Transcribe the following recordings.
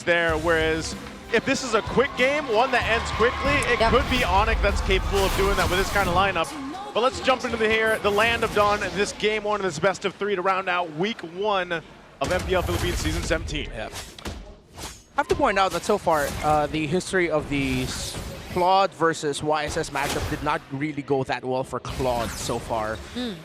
there, whereas if this is a quick game, one that ends quickly, it could be Onic that's capable of doing that with this kind of lineup. But let's jump into the land of Dawn, and this game one of this best of 3 to round out week 1 of MPL Philippines Season 17. Yeah. I have to point out that so far, the history of the Claude versus YSS matchup did not really go that well for Claude so far.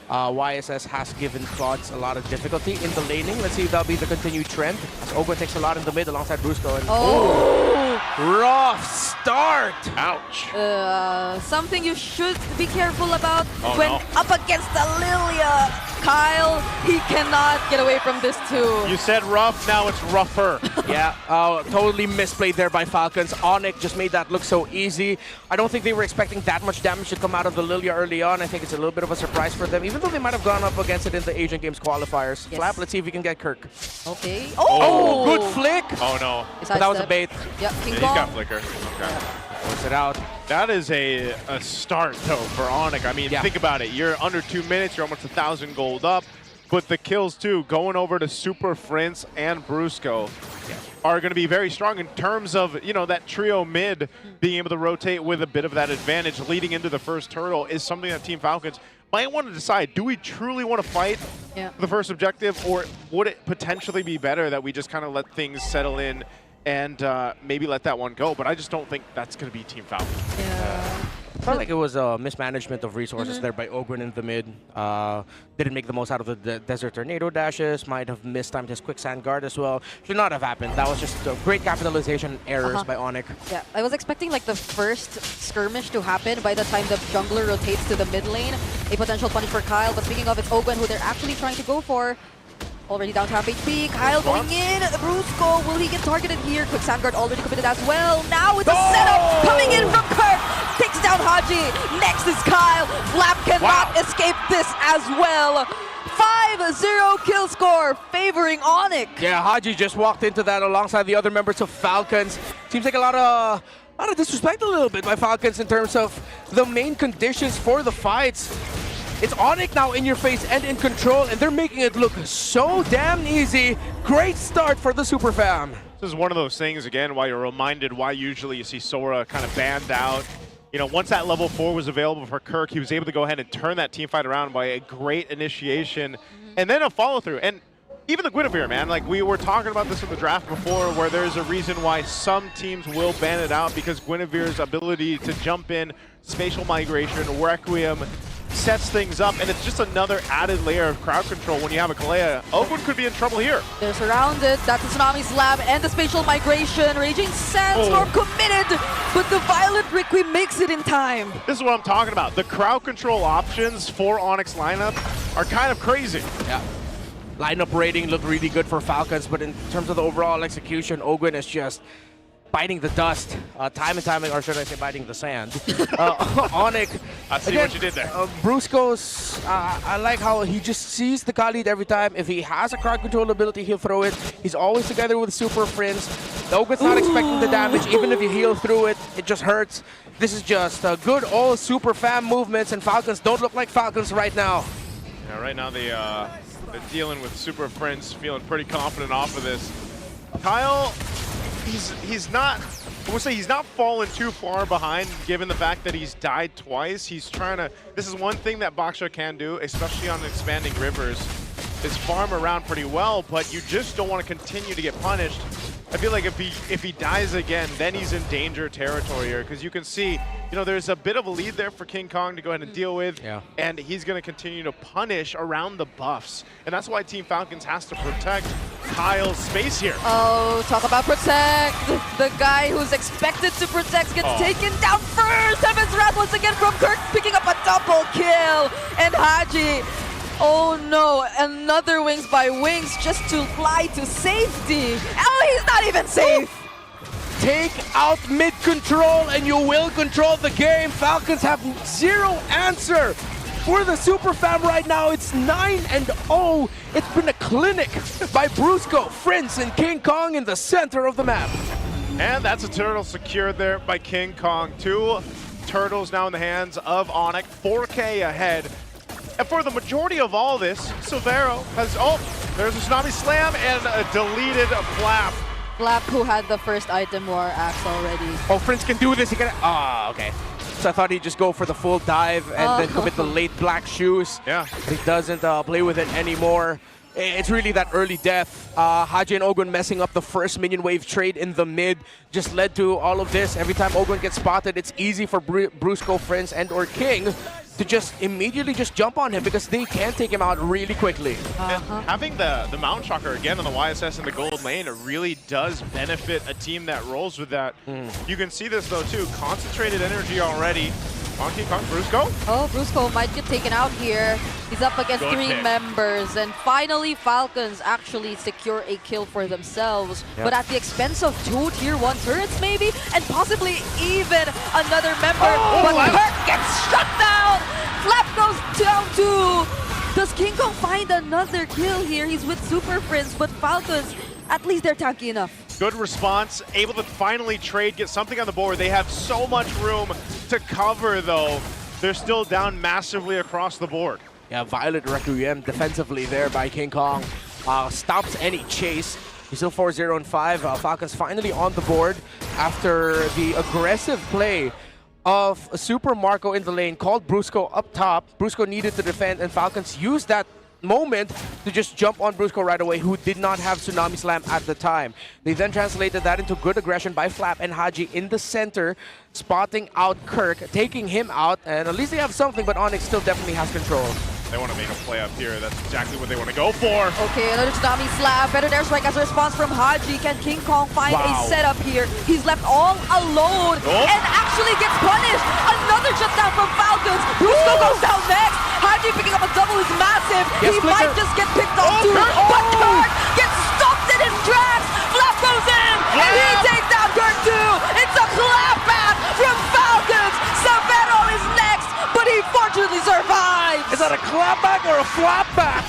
YSS has given Claude a lot of difficulty in the laning. Let's see if that'll be the continued trend. As Ogun takes a lot in the mid alongside Brusco. And rough start! Ouch. Something you should be careful about when up against the Lilia. Kyle, he cannot get away from this too. You said rough, now it's rougher. Yeah, totally misplayed there by Falcons. Onic just made that look so easy. I don't think they were expecting that much damage to come out of the Lilia early on. I think it's a little bit of a surprise for them, even though they might have gone up against it in the Asian Games qualifiers. Yes. Flap, let's see if we can get Kirk. Okay. Oh, good flick! Oh no. But that was a bait. Yeah, He's got flicker. Okay. Force it out. That is a start, though, for Onic. I mean, think about it. You're under 2 minutes. You're almost 1,000 gold up. But the kills, too, going over to Super Prince and Brusco are going to be very strong in terms of, you know, that trio mid being able to rotate with a bit of that advantage leading into the first turtle is something that Team Falcons might want to decide. Do we truly want to fight for the first objective, or would it potentially be better that we just kind of let things settle in and maybe let that one go? But I just don't think that's going to be Team Falcons. Yeah. Felt like it was a mismanagement of resources there by Ogren in the mid. Didn't make the most out of the Desert Tornado dashes. Might have mistimed his Quicksand Guard as well. Should not have happened. That was just a great capitalization errors by Onic. Yeah, I was expecting like the first skirmish to happen by the time the jungler rotates to the mid lane. A potential punish for Kyle, but speaking of, it's Ogwen who they're actually trying to go for. Already down to half HP. Kyle going in. Brusco, will he get targeted here? Quicksand Guard already committed as well. Now it's a setup coming in from Kirk. Takes down Haji. Next is Kyle. Flap cannot escape this as well. 5-0 kill score favoring Onic. Yeah, Haji just walked into that alongside the other members of Falcons. Seems like a lot of disrespect a little bit by Falcons in terms of the main conditions for the fights. It's Onic now in your face and in control, and they're making it look so damn easy. Great start for the Super Fam. This is one of those things, again, why you're reminded why usually you see Sora kind of banned out. You know, once that level 4 was available for Kirk, he was able to go ahead and turn that team fight around by a great initiation and then a follow-through. And even the Guinevere, man, like we were talking about this in the draft before, where there's a reason why some teams will ban it out, because Guinevere's ability to jump in, spatial migration, Requiem, sets things up, and it's just another added layer of crowd control when you have a Kalea. Oakwood could be in trouble here. They're surrounded. That's the Tsunami Slam and the spatial migration. Raging Sandstorm committed, but the Violet Requiem makes it in time. This is what I'm talking about. The crowd control options for Onyx lineup are kind of crazy. Yeah. Lineup rating looked really good for Falcons, but in terms of the overall execution, Ogwen is just biting the dust time and time, or should I say biting the sand. Onic, I see again, what you did there. Brusco's, I like how he just sees the Khalid every time. If he has a crowd control ability, he'll throw it. He's always together with Super Prince. The Ogwen's not expecting the damage. Even if you heal through it, it just hurts. This is just good old Super Fam movements, and Falcons don't look like Falcons right now. Yeah, right now they're dealing with Super Prince, feeling pretty confident off of this. Kyle, he's not, I would say he's not fallen too far behind, given the fact that he's died twice. He's trying to, this is one thing that Baksha can do, especially on expanding rivers, is farm around pretty well, but you just don't want to continue to get punished. I feel like if he dies again, then he's in danger territory here, because you can see, you know, there's a bit of a lead there for King Kong to go ahead and deal with, and he's going to continue to punish around the buffs, and that's why Team Falcons has to protect Kyle's space here. Oh, talk about protect. The guy who's expected to protect gets taken down first. Heaven's Wrath once again from Kirk, picking up a double kill, and Haji. Oh no, another Wings by Wings just to fly to safety. Oh, he's not even safe. Take out mid control and you will control the game. Falcons have zero answer for the Super Fam right now. It's 9-0. It's been a clinic by Brusco, Prince, and King Kong in the center of the map. And that's a turtle secured there by King Kong. 2 turtles now in the hands of Onic, 4K ahead. And for the majority of all this, Silvero has, there's a Tsunami Slam and a deleted Flap. Flap, who had the first item war axe already. Oh, Prince can do this. He can. Ah, okay. So I thought he'd just go for the full dive and then commit the late black shoes. Yeah. But he doesn't play with it anymore. It's really that early death. Haji and Ogun messing up the first minion wave trade in the mid just led to all of this. Every time Ogun gets spotted, it's easy for Brusco, Friends, and or King to just immediately just jump on him because they can take him out really quickly. And having the Mount Shocker again on the YSS in the gold lane, it really does benefit a team that rolls with that. You can see this though too, concentrated energy already. On King Kong, Brusco. Oh, Brusco might get taken out here. He's up against Good 3 pick. members. And finally, Falcons actually secure a kill for themselves. Yep. But at the expense of 2 tier 1 turrets maybe? And possibly even another member. But Kirk gets shut down! Flap goes down too! Does King Kong find another kill here? He's with Super Prince, but Falcons, at least they're tanky enough. Good response, able to finally trade, get something on the board. They have so much room to cover though. They're still down massively across the board. Yeah, Violet Requiem defensively there by King Kong. Stops any chase. He's still 4-0 and 5. Falcons finally on the board after the aggressive play of Super Marco in the lane, called Brusco up top. Brusco needed to defend, and Falcons used that moment to just jump on Brusco right away, who did not have Tsunami Slam at the time. They then translated that into good aggression by Flap and Haji in the center, spotting out Kirk, taking him out, and at least they have something, but Onic still definitely has control. They want to make a play up here. That's exactly what they want to go for. Okay, another Tsunami Slap. Better airstrike as a response from Haji. Can King Kong find a setup here? He's left all alone and actually gets punished. Another shutdown from Falcons. Brusco goes down next. Haji picking up a double is massive. Yes, he might just get picked off too. But Kirk gets stopped in his tracks. Flap goes in and he takes down Kirk too. It's a clap back from Falcons. Severo is next, but he fortunately survives. Is that a clapback or a flapback?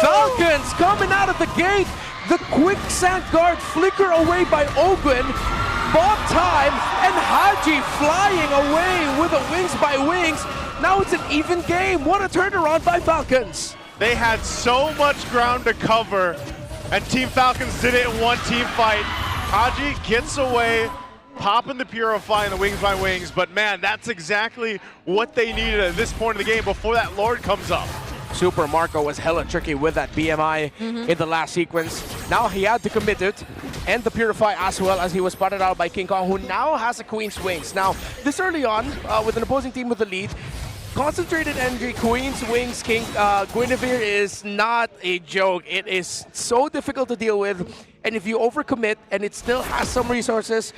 Falcons coming out of the gate. The quicksand guard flicker away by Ogun. Bomb time, and Haji flying away with a wings by wings. Now it's an even game. What a turnaround by Falcons. They had so much ground to cover, and Team Falcons did it in one team fight. Haji gets away, popping the Purify and the wings by wings, but man, that's exactly what they needed at this point in the game before that Lord comes up. Super Marco was hella tricky with that BMI in the last sequence. Now he had to commit it, and the Purify as well, as he was spotted out by King Kong, who now has a Queen's Wings. Now, this early on, with an opposing team with the lead, concentrated energy, Queen's Wings, Guinevere is not a joke. It is so difficult to deal with. And if you overcommit and it still has some resources,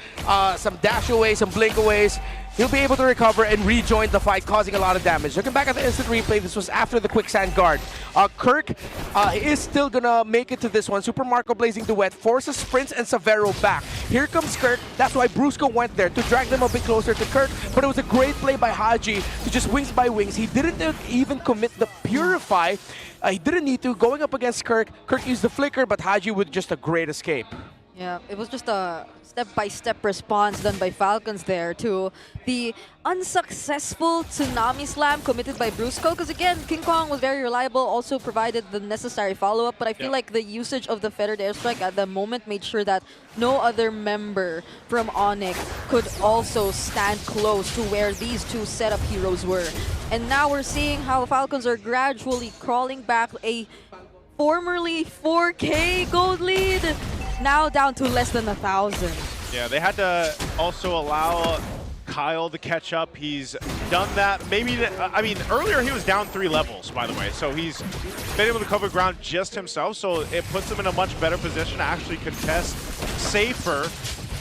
some dash away, some blink aways, he'll be able to recover and rejoin the fight, causing a lot of damage. Looking back at the instant replay, this was after the quicksand guard. Kirk is still gonna make it to this one. Super Marco Blazing Duet forces Prince and Severo back. Here comes Kirk. That's why Brusco went there, to drag them a bit closer to Kirk. But it was a great play by Haji to just wings by wings. He didn't even commit the Purify. He didn't need to. Going up against Kirk, Kirk used the flicker, but Haji with just a great escape. Yeah, it was just a step-by-step response done by Falcons there to the unsuccessful Tsunami Slam committed by Brusco. Because again, King Kong was very reliable, also provided the necessary follow-up, but I feel like the usage of the feathered airstrike at the moment made sure that no other member from Onic could also stand close to where these two setup heroes were. And now we're seeing how Falcons are gradually crawling back a formerly 4K gold lead, now down to less than 1,000. Yeah, they had to also allow Kyle to catch up. He's done that. Maybe, I mean, earlier he was down 3 levels, by the way. So he's been able to cover ground just himself. So it puts him in a much better position to actually contest safer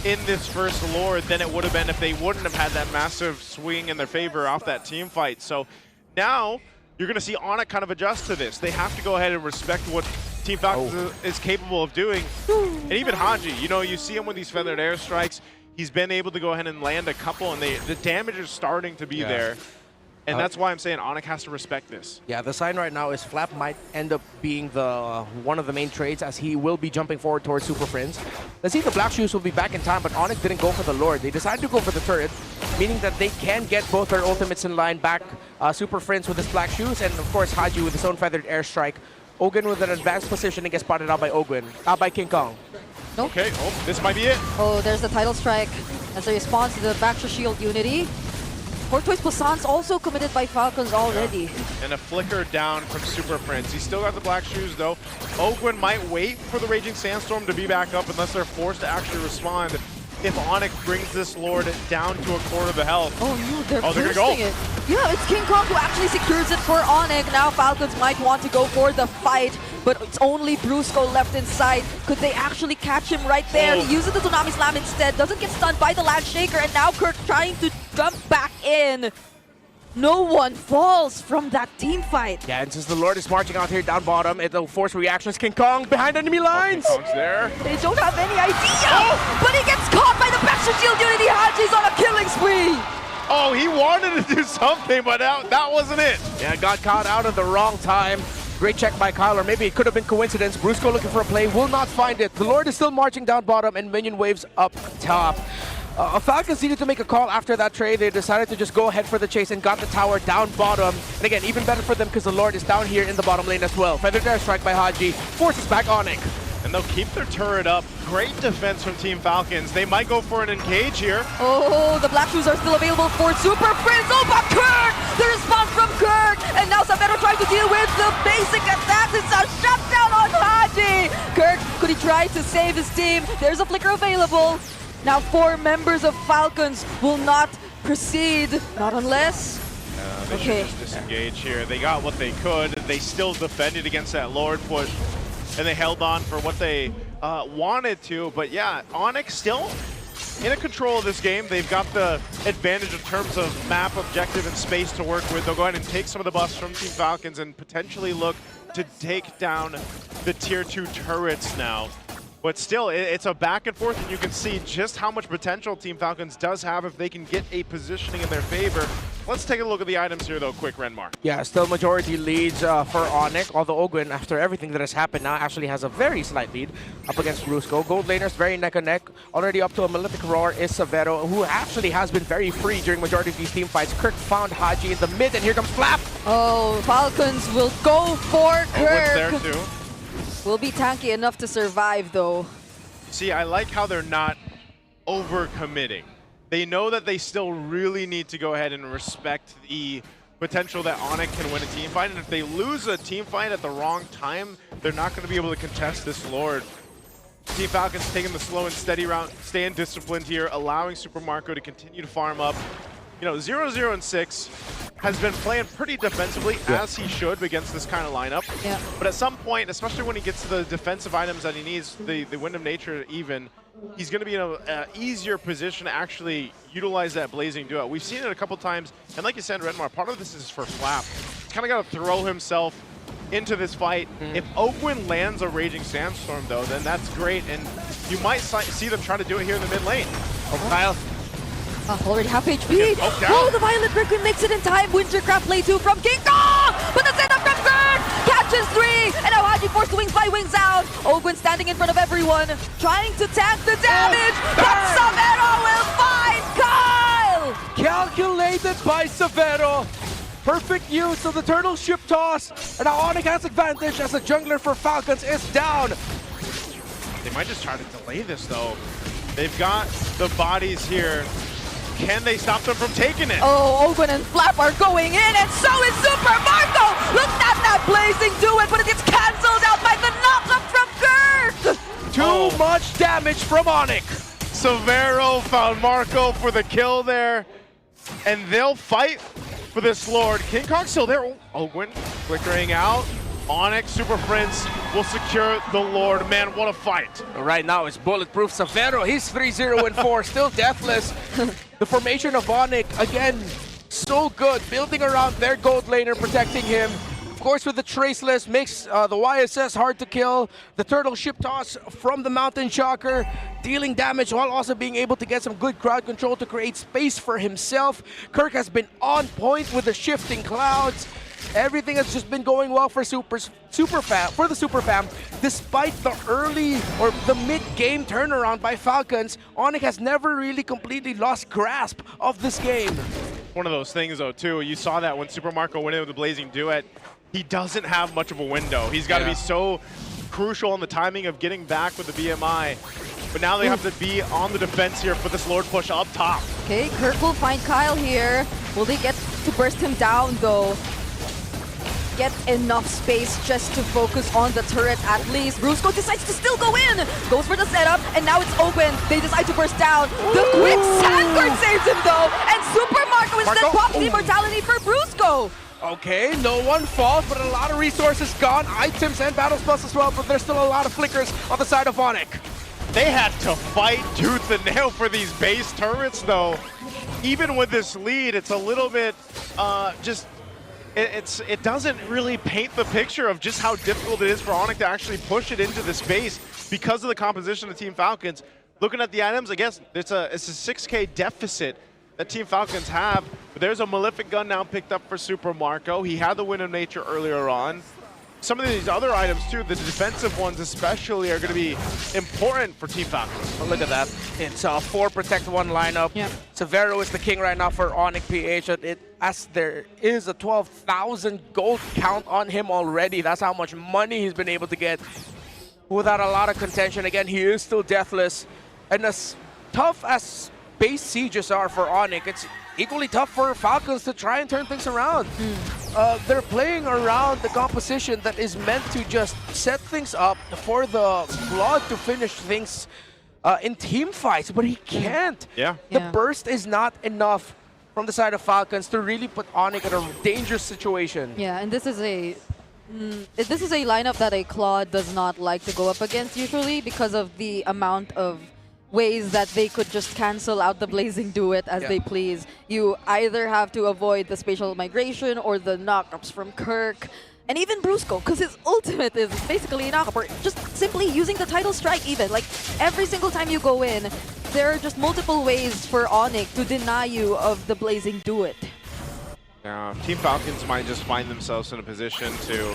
in this first Lord than it would have been if they wouldn't have had that massive swing in their favor off that team fight. So now you're going to see Onic kind of adjust to this. They have to go ahead and respect what Team Falcons is capable of doing. And even Haji, you know, you see him with these feathered airstrikes. He's been able to go ahead and land a couple, and the damage is starting to be there. And that's why I'm saying Onic has to respect this. Yeah, the sign right now is Flap might end up being the one of the main trades, as he will be jumping forward towards Super Friends. Let's see, the Black Shoes will be back in time, but Onic didn't go for the Lord. They decided to go for the turret, meaning that they can get both their ultimates in line back. Super Friends with his Black Shoes, and of course Haji with his own feathered airstrike. Ogun with an advanced position and gets spotted out by by King Kong. Nope. Okay, oh, this might be it. Oh, there's the title strike as a response to the Baxter Shield Unity. Fortoy's Poisson's also committed by Falcons already. Yeah. And a flicker down from Super Prince. He's still got the black shoes though. Ogwin might wait for the Raging Sandstorm to be back up unless they're forced to actually respond. If Onic brings this Lord down to a quarter of the health. Oh no, they're gonna go. it. Yeah, it's King Kong who actually secures it for Onic. Now Falcons might want to go for the fight, but it's only Brusco left inside. Could they actually catch him right there? Oh. He uses the Tsunami Slam instead, doesn't get stunned by the Land Shaker, and now Kirk trying to jump back in. No one falls from that team fight. Yeah, and since the Lord is marching out here down bottom, it'll force reactions. King Kong behind enemy lines. King Kong's there. They don't have any idea, but he gets caught by the Baxter Shield Unity. Haji's on a killing spree. Oh, he wanted to do something, but that wasn't it. Yeah, got caught out at the wrong time. Great check by Kyle, or maybe it could have been coincidence. Brusco looking for a play, will not find it. The Lord is still marching down bottom and minion waves up top. Falcons needed to make a call after that trade. They decided to just go ahead for the chase and got the tower down bottom. And again, even better for them because the Lord is down here in the bottom lane as well. Feathered air strike by Haji, forces back Onic. And they'll keep their turret up. Great defense from Team Falcons. They might go for an engage here. Oh, the Black Shoes are still available for Super Prince. Oh, but Kirk! The response from Kirk! And now Savero trying to deal with the basic attacks. It's a shutdown on Haji! Kirk, could he try to save his team? There's a flicker available. Now 4 members of Falcons will not proceed. Not unless... They should just disengage here. They got what they could. They still defended against that Lord push. And they held on for what they wanted to. But yeah, Onic still in control of this game. They've got the advantage in terms of map, objective, and space to work with. They'll go ahead and take some of the buffs from Team Falcons and potentially look to take down the tier 2 turrets now. But still, it's a back and forth, and you can see just how much potential Team Falcons does have if they can get a positioning in their favor. Let's take a look at the items here, though, quick, Renmar. Yeah, still majority leads for Onic, although Ogwin, after everything that has happened now, actually has a very slight lead up against Brusco. Gold laners very neck and neck. Already up to a Malefic Roar is Savero, who actually has been very free during majority of these team fights. Kirk found Haji in the mid, and here comes Flap. Oh, Falcons will go for Kirk. Ogwin's there, too. Will be tanky enough to survive, though. See, I like how they're not over-committing. They know that they still really need to go ahead and respect the potential that Onic can win a team fight, and if they lose a team fight at the wrong time, they're not going to be able to contest this Lord. Team Falcons taking the slow and steady route, staying disciplined here, allowing Super Marco to continue to farm up. You know, 0-0 and 6 has been playing pretty defensively, as he should against this kind of lineup. Yeah. But at some point, especially when he gets to the defensive items that he needs, the Wind of Nature even, he's going to be in an easier position to actually utilize that Blazing Duet. We've seen it a couple times, and like you said, Redmar, part of this is for Flap. He's kind of got to throw himself into this fight. If Ogwin lands a Raging Sandstorm, though, then that's great, and you might see them try to do it here in the mid lane. Oh, Kyle. Already half HP. Oh, the Violet Requiem makes it in time. Wintercraft play 2 from King Kong! But the setup from Kirk! Catches 3! And now Haji forced to wings by wings out. Ogwin standing in front of everyone, trying to tank the damage. But Savero will find Kyle! Calculated by Savero. Perfect use of the turtle ship toss. And now Onic has advantage as the jungler for Falcons is down. They might just try to delay this, though. They've got the bodies here. Can they stop them from taking it? Oh, Ogwin and Flap are going in, and so is Super Marco! Look at that Blazing Duet, but it gets cancelled out by the knock-up from Kirk! Too much damage from Onic. Savero found Marco for the kill there, and they'll fight for this Lord. King Kong's still there. Oh, Ogwin flickering out. Onic, Super Prince will secure the Lord. Man, what a fight. Right now it's bulletproof Savero. He's 3-0 and 4, still deathless. The formation of Onic, again, so good. Building around their gold laner, protecting him. Of course, with the Traceless, makes the YSS hard to kill. The turtle ship toss from the Mountain Shocker, dealing damage while also being able to get some good crowd control to create space for himself. Kirk has been on point with the shifting clouds. Everything has just been going well for the Super Fam. Despite the early or the mid-game turnaround by Falcons, Onic has never really completely lost grasp of this game. One of those things, though, too. You saw that when Super Marco went in with the Blazing Duet. He doesn't have much of a window. He's got to be so crucial on the timing of getting back with the BMI. But now they have to be on the defense here for this Lord push up top. Okay, Kirk will find Kyle here. Will they get to burst him down though? Get enough space just to focus on the turret at least. Brusco decides to still go in. Goes for the setup, and now it's open. They decide to burst down. The quick Sandguard saves him though, and Super Marco instead pops the immortality for Brusco. Okay, no one falls, but a lot of resources gone. Items and battle spells as well, but there's still a lot of flickers on the side of Onic. They had to fight tooth and nail for these base turrets though. Even with this lead, it's a little bit it doesn't really paint the picture of just how difficult it is for Onic to actually push it into the space because of the composition of Team Falcons. Looking at the items, I guess it's a 6K deficit that Team Falcons have. But there's a Malefic gun now picked up for Super Marco. He had the Wind of Nature earlier on. Some of these other items too, the defensive ones especially, are going to be important for Team Falcons. Oh, look at that. It's a 4 protect 1 lineup. Yep. Severo is the king right now for Onic Ph. As there is a 12,000 gold count on him already. That's how much money he's been able to get without a lot of contention. Again, he is still deathless. And as tough as base sieges are for Onic, it's equally tough for Falcons to try and turn things around. They're playing around the composition that is meant to just set things up for the Blood to finish things in team fights, but he can't. Yeah. The burst is not enough from the side of Falcons to really put Onic in a dangerous situation. Yeah, and this is a lineup that a Claude does not like to go up against usually because of the amount of ways that they could just cancel out the Blazing Duet as they please. You either have to avoid the spatial migration or the knockups from Kirk, and even Brusco, because his ultimate is basically a knockup, or just simply using the Tidal Strike even. Like, every single time you go in, there are just multiple ways for Onic to deny you of the Blazing Duet. Team Falcons might just find themselves in a position to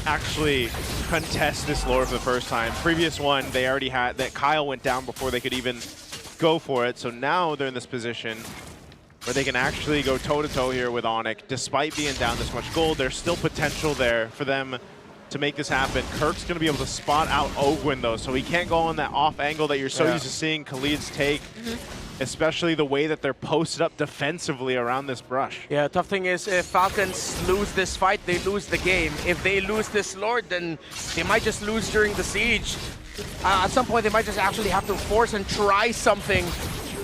actually contest this Lord for the first time. Previous one, they already had that Kyle went down before they could even go for it. So now they're in this position where they can actually go toe-to-toe here with Onic. Despite being down this much gold, there's still potential there for them to make this happen. Kirk's going to be able to spot out Ogwin, though, so he can't go on that off angle that you're so used to seeing Khalid's take. Especially the way that they're posted up defensively around this brush. Yeah, tough thing is if Falcons lose this fight, they lose the game. If they lose this Lord, then they might just lose during the siege. At some point, they might just actually have to force and try something.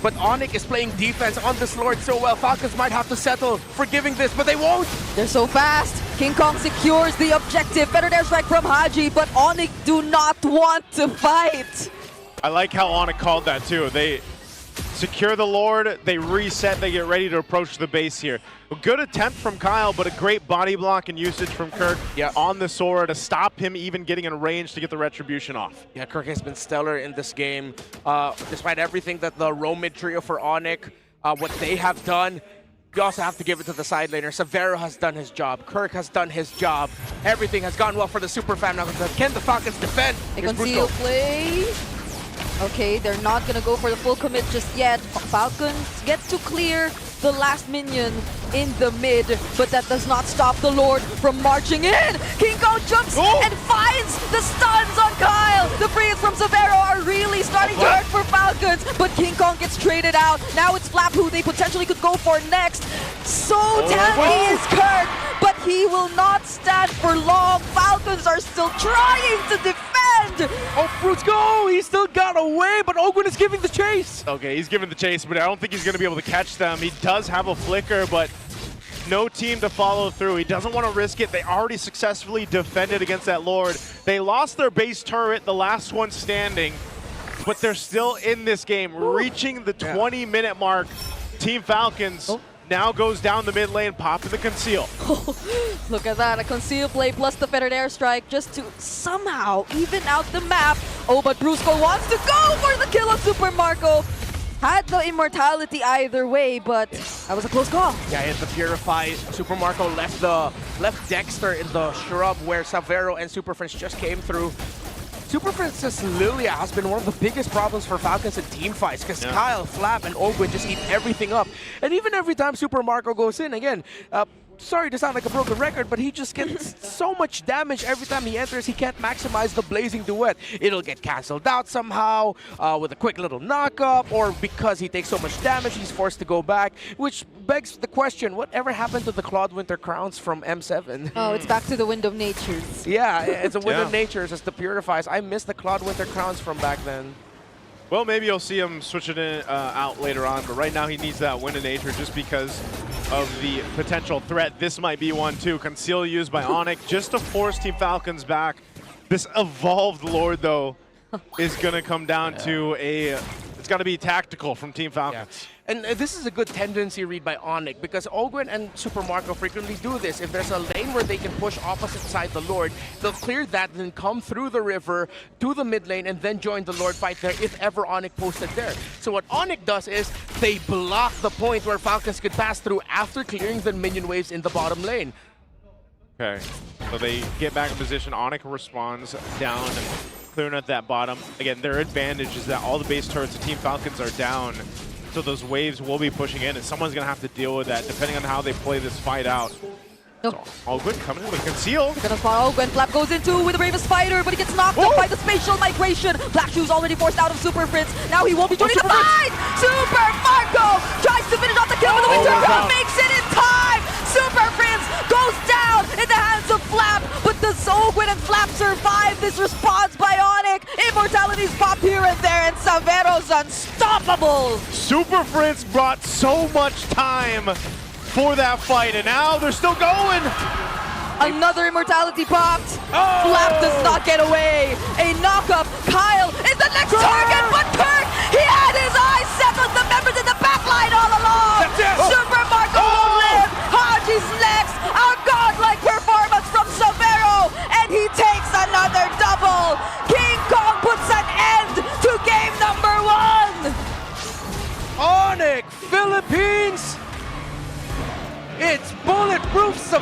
But Onic is playing defense on this Lord so well. Falcons might have to settle for giving this, but they won't. They're so fast. King Kong secures the objective. Better air strike from Haji, but Onic do not want to fight. I like how Onic called that too. They secure the Lord, they reset, they get ready to approach the base here. A good attempt from Kyle, but a great body block and usage from Kirk on the Sora to stop him even getting in range to get the retribution off. Yeah, Kirk has been stellar in this game. Despite everything that the roam mid trio for Onic, what they have done, you also have to give it to the side laner. Severo has done his job. Kirk has done his job. Everything has gone well for the super fan. Now, can the Falcons defend? They conceal play. Okay, they're not going to go for the full commit just yet. Falcons get to clear the last minion in the mid, but that does not stop the Lord from marching in. King Kong jumps and finds the stuns on Kyle. The frees from Severo are really starting to hurt for Falcons, but King Kong gets traded out. Now it's Flap who they potentially could go for next. So tanky is Kirk, but he will not stand for long. Falcons are still trying to defend. Oh, Brusco, he still got away, but Ogwin is giving the chase. Okay, he's giving the chase, but I don't think he's going to be able to catch them. He does have a flicker, but no team to follow through. He doesn't want to risk it. They already successfully defended against that Lord. They lost their base turret, the last one standing, but they're still in this game, reaching the 20-minute mark. Team Falcons now goes down the mid lane, popping the conceal. Look at that, a conceal play plus the fettered airstrike just to somehow even out the map. Oh, but Brusco wants to go for the kill of Super Marco. Had the immortality either way, but that was a close call. Yeah, and the Purify, Super Marco left Dexter in the shrub where Severo and Super Friends just came through. Super Princess Lilia has been one of the biggest problems for Falcons in team fights because Kyle, Flap, and Ogwin just eat everything up. And even every time Super Marco goes in, again, sorry to sound like a broken record, but he just gets so much damage every time he enters. He can't maximize the blazing duet. It'll get cancelled out somehow with a quick little knock-up, or because he takes so much damage, he's forced to go back, which begs the question, whatever happened to the Claude Winter Crowns from M7? Oh, it's back to the Wind of Natures. Yeah, it's a Wind of Yeah. Natures, it's the Purifies. I miss the Claude Winter Crowns from back then. Well, maybe you'll see him switch it in, out later on, but right now he needs that Wind of Nature just because of the potential threat. This might be one too. Conceal used by Onic just to force Team Falcons back. This evolved Lord, though, is going to come down to a... It's got to be tactical from Team Falcons. And this is a good tendency read by Onic, because Ogwen and Super Marco frequently do this. If there's a lane where they can push opposite side the Lord, they'll clear that, then come through the river to the mid lane, and then join the Lord fight there if ever Onic posted there. So what Onic does is they block the point where Falcons could pass through after clearing the minion waves in the bottom lane. Okay, so they get back in position. Onic responds down, clearing at that bottom. Again, their advantage is that all the base turrets of Team Falcons are down, so those waves will be pushing in, and someone's going to have to deal with that depending on how they play this fight out. No. All good, coming in with Conceal. Gonna follow Gwen. Flap goes into with the Bravest Fighter, but he gets knocked up by the spatial migration. Black Shoe's already forced out of Super Fritz. Now he won't be joining the fight! Super Marco tries to finish off the kill with the Winter Crown, makes it in time! Super Fritz goes down in the hands of Flap, but the Ogwen and Flap survive this response by Onic. Immortalities pop here and there, and Savero's unstoppable! Super Fritz brought so much time for that fight, and now they're still going. Another immortality popped. Flap does not get away. A knockup. Kyle is the next target, but Kirk, he had his eyes set on the members in the backline all along. Super Marco won't live. Haji's next. A godlike performance from Savero, and he takes another double. King Kong puts an end to game number 1. Onic, Philippines! It's bulletproof